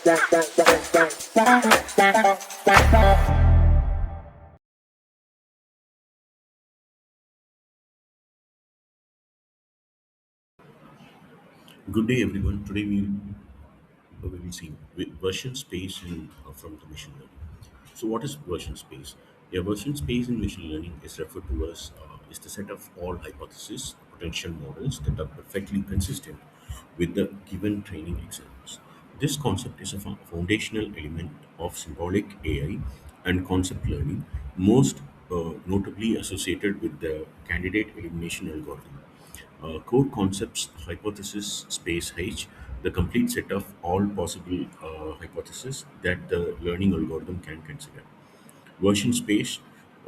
Good day, everyone. Today we will see version space from the machine learning. So, what is version space? A version space in machine learning is referred to as is the set of all hypotheses, potential models that are perfectly consistent with the given training examples. This concept is a foundational element of symbolic AI and concept learning, most notably associated with the candidate elimination algorithm. Core concepts hypothesis space H, the complete set of all possible hypotheses that the learning algorithm can consider. Version space,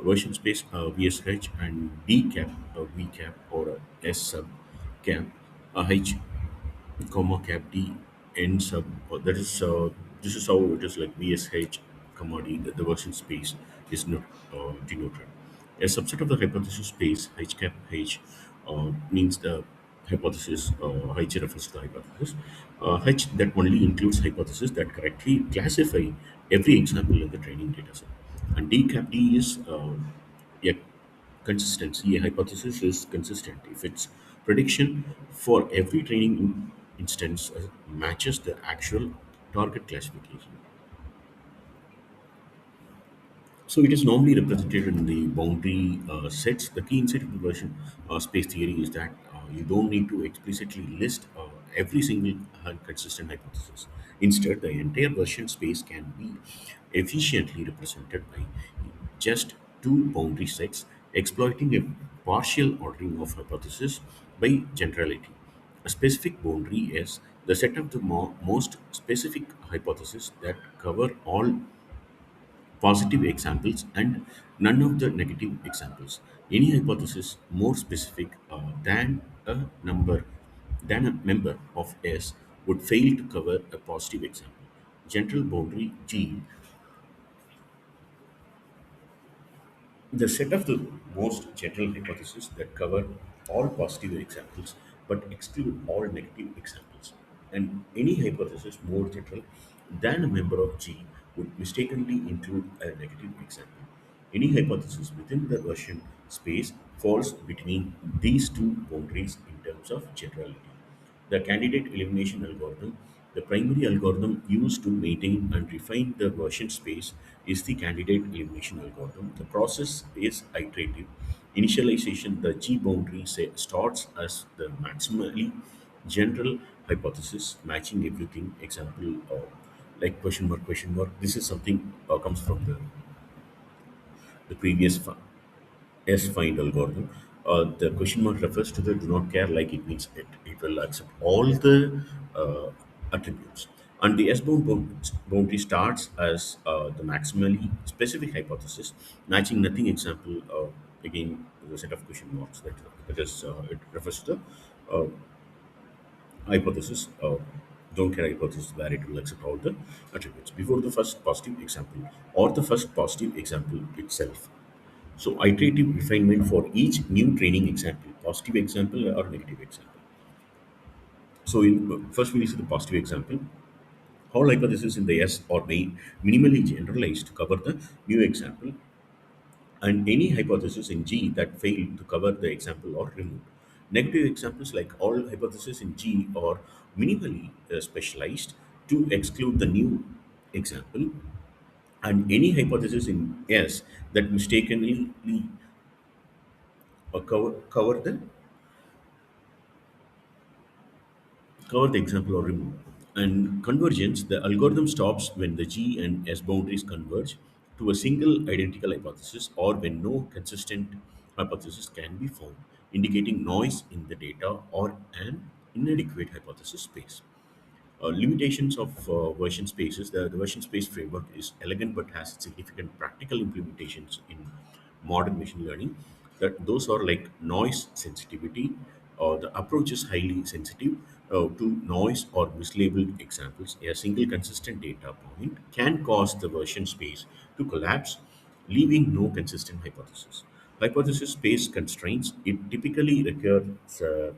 version space VSH and D cap, V cap or S sub cap, H comma cap D n sub that is this is how it is like VSH comma D the version space is not denoted. A subset of the hypothesis space H cap H means the hypothesis H refers to the hypothesis H that only includes hypothesis that correctly classify every example in the training data set, and D cap D is a consistency. A hypothesis is consistent if its prediction for every training instance matches the actual target classification. So it is normally represented in the boundary sets. The key insight of the version space theory is that you don't need to explicitly list every single consistent hypothesis. Instead, the entire version space can be efficiently represented by just two boundary sets, exploiting a partial ordering of hypothesis by generality. A specific boundary is the set of the most specific hypotheses that cover all positive examples and none of the negative examples. Any hypothesis more specific than a member of S would fail to cover a positive example. General boundary G, the set of the most general hypotheses that cover all positive examples but exclude all negative examples. And any hypothesis more general than a member of G would mistakenly include a negative example. Any hypothesis within the version space falls between these two boundaries in terms of generality. The candidate elimination algorithm, the primary algorithm used to maintain and refine the version space, is the candidate elimination algorithm. The process is iterative. Initialization, the G boundary starts as the maximally general hypothesis, matching everything. Example, like question mark. This is something comes from the previous S find algorithm. The question mark refers to the do not care, like it means it will accept all the attributes. And the boundary starts as the maximally specific hypothesis, matching nothing. Example, again, the set of question marks that is, it refers to the hypothesis, don't care hypothesis, where it will accept all the attributes before the first positive example or the first positive example itself. So iterative refinement for each new training example, positive example or negative example. So first we will see the positive example. All hypotheses in the S are minimally generalized to cover the new example, and any hypothesis in G that fail to cover the example are removed. Negative examples, like all hypotheses in G are minimally specialized to exclude the new example, and any hypothesis in S that mistakenly cover the example or remove. And convergence, the algorithm stops when the G and S boundaries converge to a single identical hypothesis or when no consistent hypothesis can be found, indicating noise in the data or an inadequate hypothesis space. Limitations of version spaces. The version space framework is elegant but has significant practical implementations in modern machine learning. That those are like noise sensitivity. The approach is highly sensitive to noise or mislabeled examples. A single consistent data point can cause the version space to collapse, leaving no consistent hypothesis. Hypothesis space constraints, it typically requires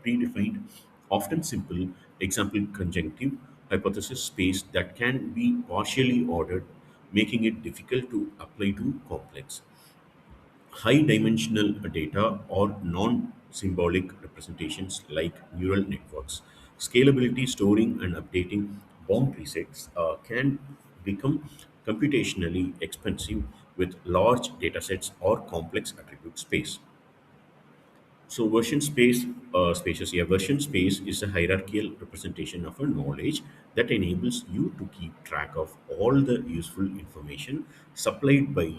predefined, often simple example conjunctive hypothesis space that can be partially ordered, making it difficult to apply to complex high dimensional data or non symbolic representations like neural networks. Scalability, storing, and updating boundary sets can become computationally expensive with large datasets or complex attribute space. So version space, spaces. Yeah, version space is a hierarchical representation of a knowledge that enables you to keep track of all the useful information supplied by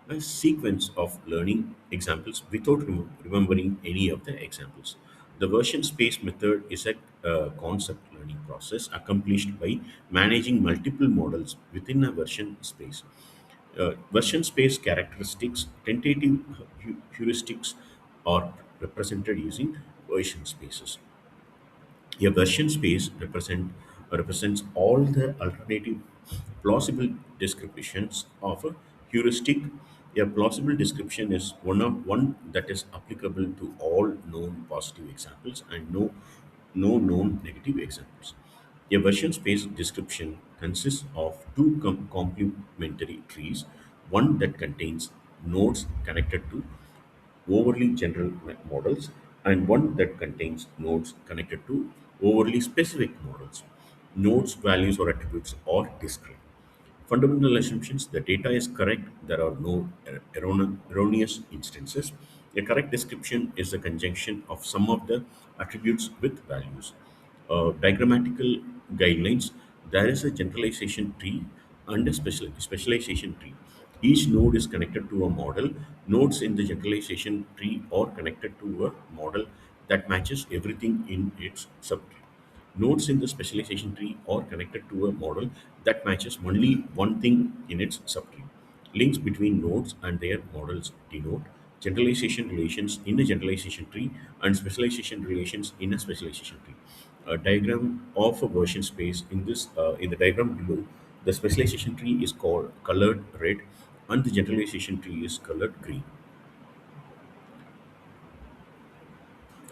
a sequence of learning examples without remembering any of the examples. The version space method is a concept learning process accomplished by managing multiple models within a version space. Version space characteristics, tentative heuristics are represented using version spaces. A version space represents all the alternative plausible descriptions of a heuristic. A plausible description is one that is applicable to all known positive examples and no known negative examples. A version space description consists of two complementary trees, one that contains nodes connected to overly general models and one that contains nodes connected to overly specific models. Nodes, values, or attributes are discrete. Fundamental assumptions: the data is correct, there are no erroneous instances. A correct description is a conjunction of some of the attributes with values. Diagrammatical guidelines: there is a generalization tree and a specialization tree. Each node is connected to a model. Nodes in the generalization tree are connected to a model that matches everything in its subtree. Nodes in the specialization tree are connected to a model that matches only one thing in its subtree. Links between nodes and their models denote generalization relations in a generalization tree and specialization relations in a specialization tree. A diagram of a version space in the diagram below, the specialization tree is called colored red and the generalization tree is colored green.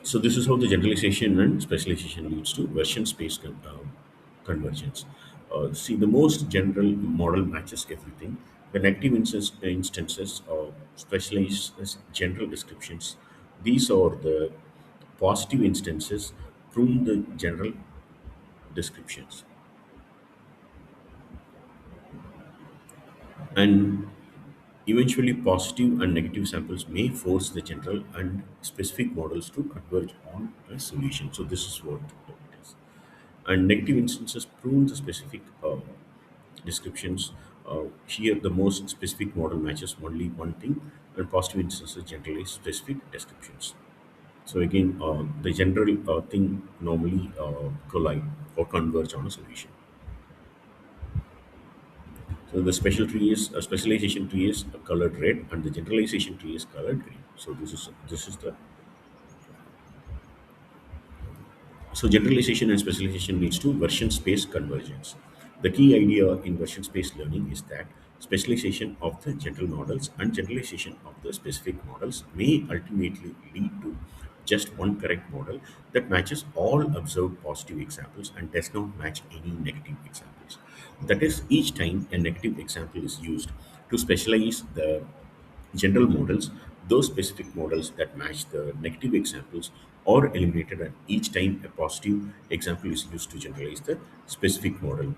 So this is how the generalization and specialization leads to version space convergence. See, the most general model matches everything. The negative instances of specialized as general descriptions. These are the positive instances from the general descriptions. And eventually, positive and negative samples may force the general and specific models to converge on a solution. So this is what it is. And negative instances prove the specific descriptions. Here, the most specific model matches only one thing, and positive instances generally specific descriptions. So again, the general thing normally collide or converge on a solution. So the special tree is a specialization tree is colored red, and the generalization tree is colored green. So this is the So generalization and specialization leads to version space convergence. The key idea in version space learning is that specialization of the general models and generalization of the specific models may ultimately lead to just one correct model that matches all observed positive examples and does not match any negative examples. That is, each time a negative example is used to specialize the general models, those specific models that match the negative examples are eliminated, and each time a positive example is used to generalize the specific model.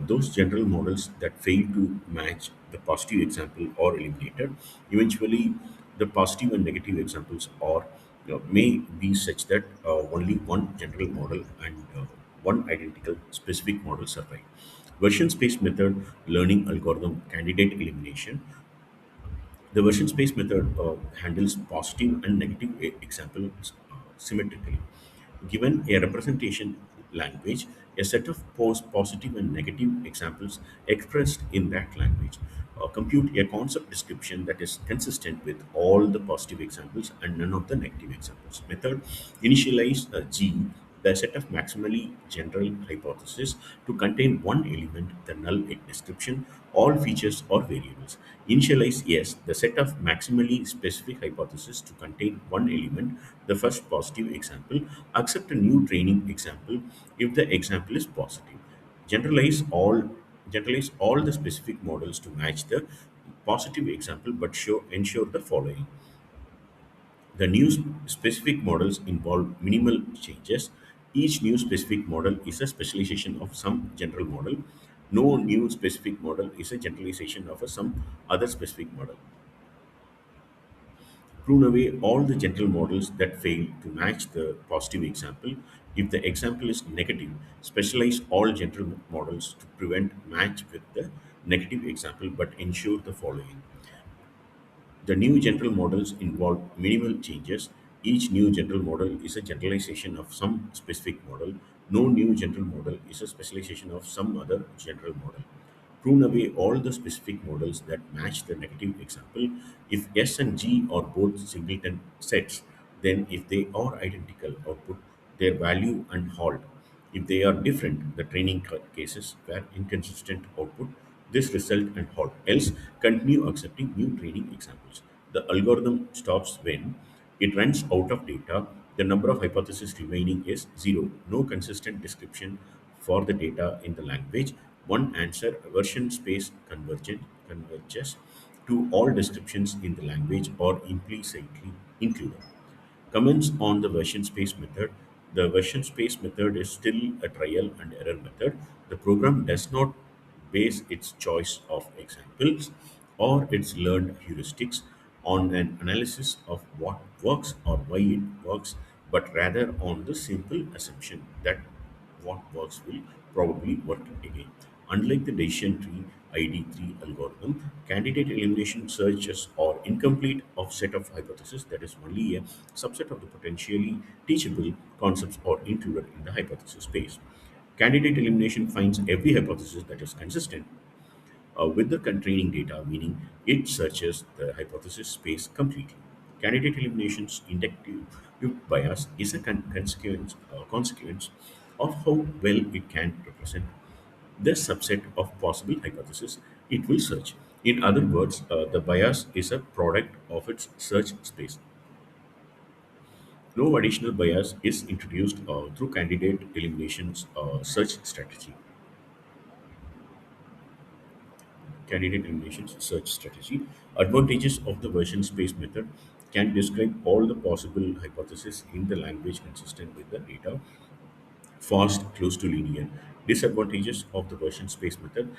Those general models that fail to match the positive example are eliminated. Eventually, the positive and negative examples are may be such that only one general model and one identical specific model survive. Version space method learning algorithm candidate elimination. The version space method handles positive and negative examples symmetrically. Given a representation language, a set of positive and negative examples expressed in that language. Compute a concept description that is consistent with all the positive examples and none of the negative examples. Method: initialize a G, the set of maximally general hypotheses, to contain one element, the null description, all features or variables. Initialize S, the set of maximally specific hypotheses, to contain one element, the first positive example. Accept a new training example if the example is positive. Generalize all generalize all the specific models to match the positive example, but ensure the following. The new specific models involve minimal changes. Each new specific model is a specialization of some general model. No new specific model is a generalization of some other specific model. Prune away all the general models that fail to match the positive example. If the example is negative, specialize all general models to prevent match with the negative example, but ensure the following. The new general models involve minimal changes. Each new general model is a generalization of some specific model. No new general model is a specialization of some other general model. Prune away all the specific models that match the negative example. If S and G are both singleton sets, then if they are identical, output their value and halt. If they are different, the training cases were inconsistent output this result and halt. Else, continue accepting new training examples. The algorithm stops when it runs out of data. The number of hypotheses remaining is zero. No consistent description for the data in the language. One answer version space converges to all descriptions in the language or implicitly included. Comments on the version space method. The version space method is still a trial and error method. The program does not base its choice of examples or its learned heuristics on an analysis of what works or why it works, but rather on the simple assumption that what works will probably work again. Unlike the decision tree ID3 algorithm, candidate elimination searches are incomplete of set of hypotheses that is only a subset of the potentially teachable concepts are included in the hypothesis space. Candidate elimination finds every hypothesis that is consistent with the training data, meaning it searches the hypothesis space completely. Candidate elimination's inductive bias is a consequence of how well it can represent the subset of possible hypotheses it will search. In other words, the bias is a product of its search space. No additional bias is introduced through candidate elimination's search strategy. Candidate elimination search strategy. Advantages of the version space method can describe all the possible hypotheses in the language consistent with the data. Fast, close to linear. Disadvantages of the version space method.